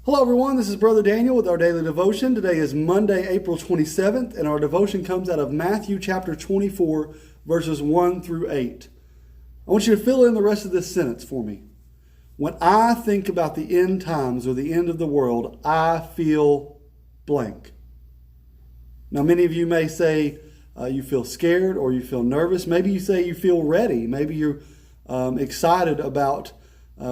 Hello everyone, this is Brother Daniel with our daily devotion. Today is Monday, April 27th, and our devotion comes out of Matthew chapter 24, verses 1 through 8. I want you to fill in the rest of this sentence for me. When I think about the end times or the end of the world, I feel blank. Now many of you may say you feel scared or you feel nervous. Maybe you say you feel ready. Maybe you're excited about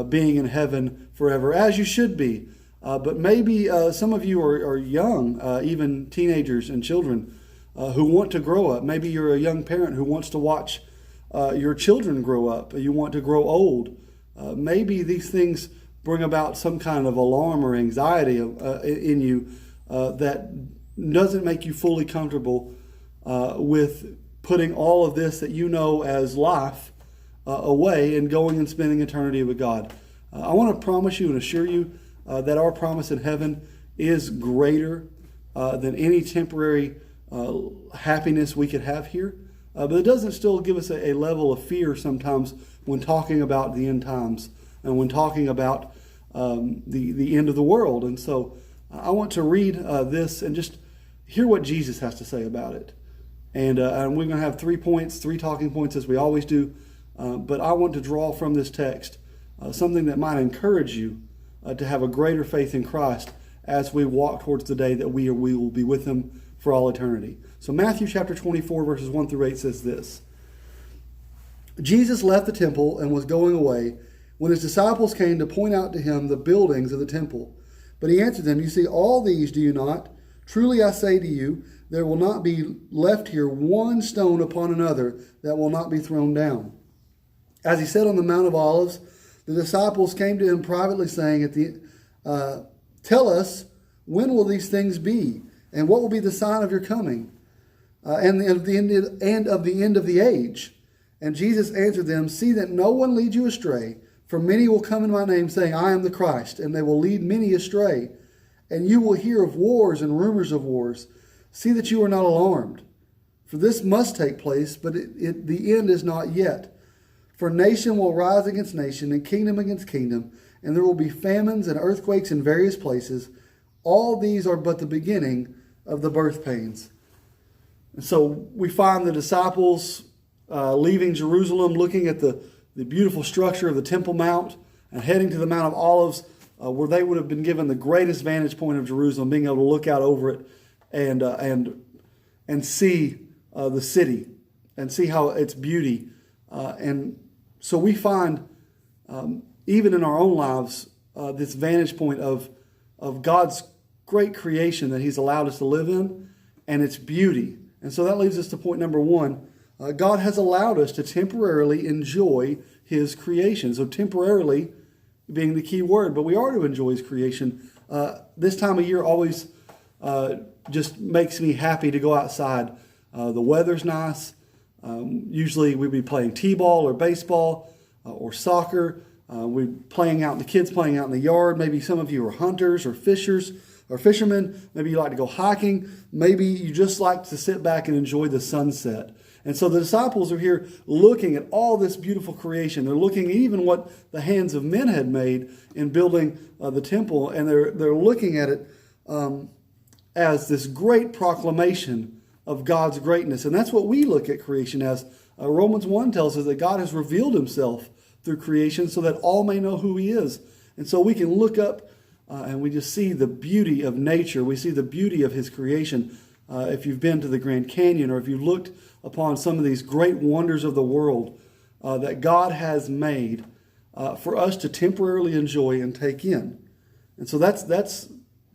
being in heaven forever, as you should be. But maybe some of you are young, even teenagers and children who want to grow up. Maybe you're a young parent who wants to watch your children grow up. You want to grow old. Maybe these things bring about some kind of alarm or anxiety in you that doesn't make you fully comfortable with putting all of this that you know as life away and going and spending eternity with God. I want to promise you and assure you that our promise in heaven is greater than any temporary happiness we could have here. But it doesn't still give us a level of fear sometimes when talking about the end times and when talking about the end of the world. And so I want to read this and just hear what Jesus has to say about it. And we're going to have 3 points, 3 talking points as we always do. But I want to draw from this text something that might encourage you to have a greater faith in Christ as we walk towards the day that we will be with Him for all eternity. So Matthew chapter 24, verses 1 through 8 says this. Jesus left the temple and was going away when His disciples came to point out to Him the buildings of the temple. But He answered them, "You see all these, do you not? Truly I say to you, there will not be left here one stone upon another that will not be thrown down." As He said on the Mount of Olives, the disciples came to Him privately, saying, "Tell us, when will these things be? And what will be the sign of your coming? And of the end of the age?" And Jesus answered them, "See that no one leads you astray. For many will come in my name, saying, I am the Christ, and they will lead many astray. And you will hear of wars and rumors of wars. See that you are not alarmed. For this must take place, but the end is not yet. For nation will rise against nation, and kingdom against kingdom, and there will be famines and earthquakes in various places. All these are but the beginning of the birth pains." And so we find the disciples leaving Jerusalem, looking at the beautiful structure of the Temple Mount, and heading to the Mount of Olives, where they would have been given the greatest vantage point of Jerusalem, being able to look out over it and see the city and see how its beauty. And so we find, even in our own lives, this vantage point of God's great creation that He's allowed us to live in and its beauty. And so that leads us to point number 1. God has allowed us to temporarily enjoy His creation. So temporarily being the key word, but we are to enjoy His creation. This time of year always just makes me happy to go outside. The weather's nice. Usually we'd be playing t-ball or baseball or soccer. We're playing out, the kids playing out in the yard. Maybe some of you are hunters or fishers or fishermen. Maybe you like to go hiking. Maybe you just like to sit back and enjoy the sunset. And so the disciples are here looking at all this beautiful creation. They're looking at even what the hands of men had made in building the temple. And they're looking at it as this great proclamation of God's greatness. And that's what we look at creation as. Romans 1 tells us that God has revealed Himself through creation so that all may know who He is. And so we can look up and we just see the beauty of nature. We see the beauty of His creation. If you've been to the Grand Canyon, or if you've looked upon some of these great wonders of the world that God has made for us to temporarily enjoy and take in. And so that's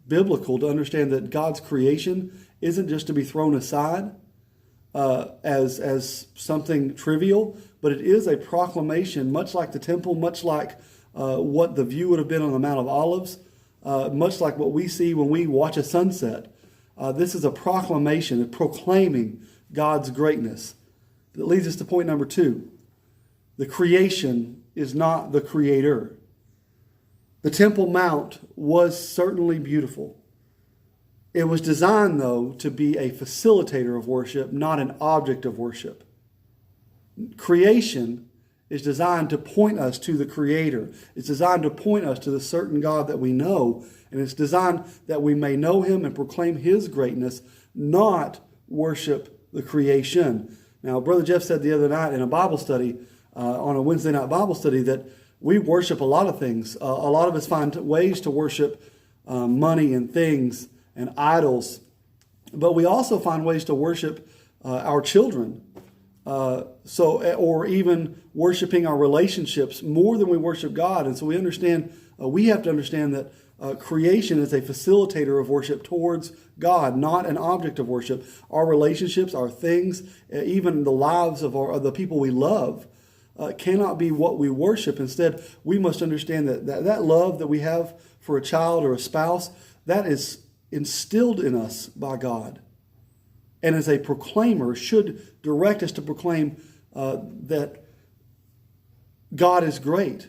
biblical, to understand that God's creation isn't just to be thrown aside as something trivial, but it is a proclamation, much like the temple, much like what the view would have been on the Mount of Olives, much like what we see when we watch a sunset. This is a proclamation, proclaiming God's greatness. That leads us to point number 2. The creation is not the creator. The Temple Mount was certainly beautiful. It was designed, though, to be a facilitator of worship, not an object of worship. Creation is designed to point us to the Creator. It's designed to point us to the certain God that we know. And it's designed that we may know Him and proclaim His greatness, not worship the creation. Now, Brother Jeff said the other night in a Bible study, on a Wednesday night Bible study, that we worship a lot of things. A lot of us find ways to worship money and things and idols. But we also find ways to worship our children. Or even worshiping our relationships more than we worship God. And so we have to understand that creation is a facilitator of worship towards God, not an object of worship. Our relationships, our things, even the lives of the people we love cannot be what we worship. Instead, we must understand that love that we have for a child or a spouse, that is instilled in us by God. And as a proclaimer, should direct us to proclaim that God is great,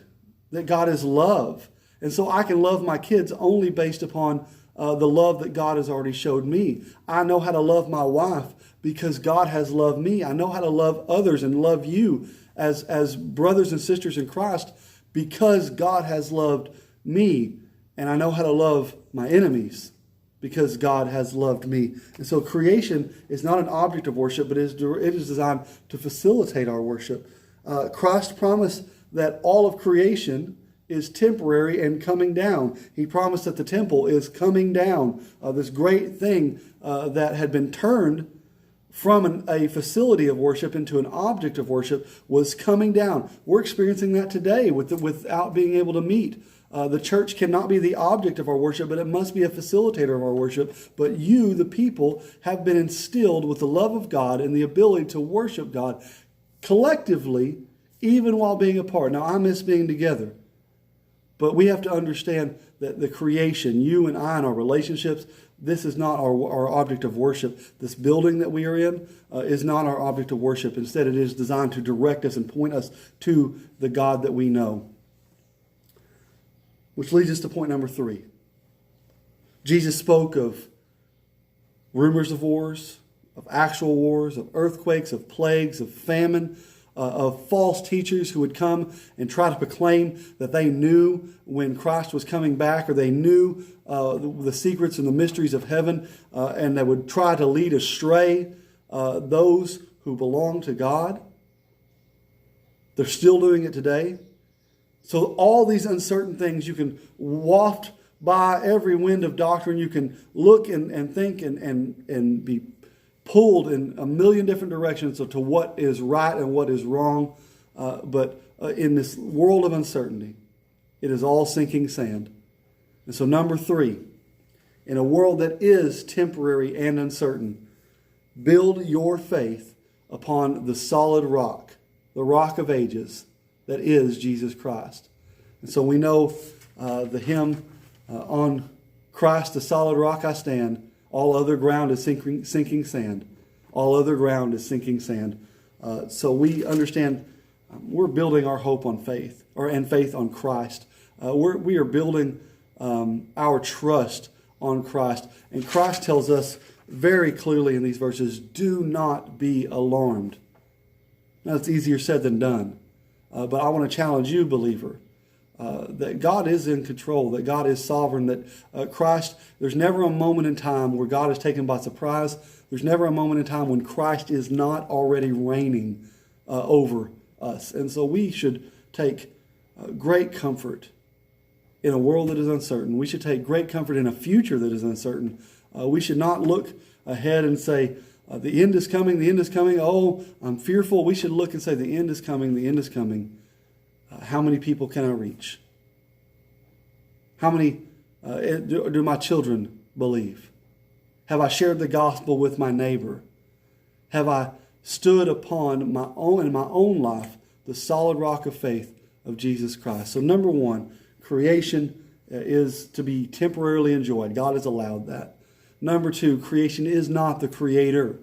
that God is love. And so I can love my kids only based upon the love that God has already showed me. I know how to love my wife because God has loved me. I know how to love others and love you as brothers and sisters in Christ because God has loved me. And I know how to love my enemies because God has loved me. And so creation is not an object of worship, but it is designed to facilitate our worship. Christ promised that all of creation is temporary and coming down. He promised that the temple is coming down. This great thing that had been turned from a facility of worship into an object of worship was coming down. We're experiencing that today without being able to meet. The church cannot be the object of our worship, but it must be a facilitator of our worship. But you, the people, have been instilled with the love of God and the ability to worship God collectively, even while being apart. Now, I miss being together. But we have to understand that the creation, you and I and our relationships, this is not our object of worship. This building that we are in is not our object of worship. Instead, it is designed to direct us and point us to the God that we know. Which leads us to point number 3. Jesus spoke of rumors of wars, of actual wars, of earthquakes, of plagues, of famine, of false teachers who would come and try to proclaim that they knew when Christ was coming back, or they knew the secrets and the mysteries of heaven, and they would try to lead astray those who belong to God. They're still doing it today. So all these uncertain things, you can waft by every wind of doctrine. You can look and think and be pulled in a million different directions to what is right and what is wrong. But in this world of uncertainty, it is all sinking sand. And so number 3, in a world that is temporary and uncertain, build your faith upon the solid rock, the rock of ages, that is Jesus Christ. And so we know the hymn, on Christ the solid rock I stand, all other ground is sinking sand. All other ground is sinking sand. So we understand we're building our hope on faith, and faith on Christ. We are building our trust on Christ. And Christ tells us very clearly in these verses, do not be alarmed. Now, it's easier said than done. But I want to challenge you, believer, that God is in control, that God is sovereign, that Christ, there's never a moment in time where God is taken by surprise. There's never a moment in time when Christ is not already reigning over us. And so we should take great comfort in a world that is uncertain. We should take great comfort in a future that is uncertain. We should not look ahead and say, the end is coming, the end is coming. Oh, I'm fearful. We should look and say, the end is coming, the end is coming. How many people can I reach? How many do my children believe? Have I shared the gospel with my neighbor? Have I stood upon my own life, the solid rock of faith of Jesus Christ? So number 1, creation is to be temporarily enjoyed. God has allowed that. Number 2, creation is not the creator.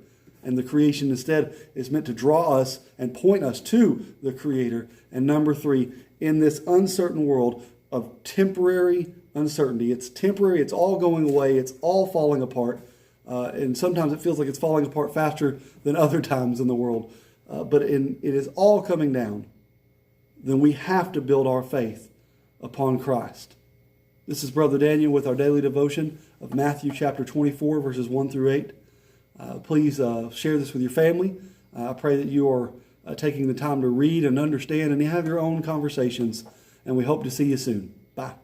And the creation instead is meant to draw us and point us to the Creator. And number 3, in this uncertain world of temporary uncertainty, it's temporary, it's all going away, it's all falling apart. And sometimes it feels like it's falling apart faster than other times in the world. But it is all coming down. then we have to build our faith upon Christ. This is Brother Daniel with our daily devotion of Matthew chapter 24, verses 1 through 8. Please share this with your family. I pray that you are taking the time to read and understand and have your own conversations. And we hope to see you soon. Bye.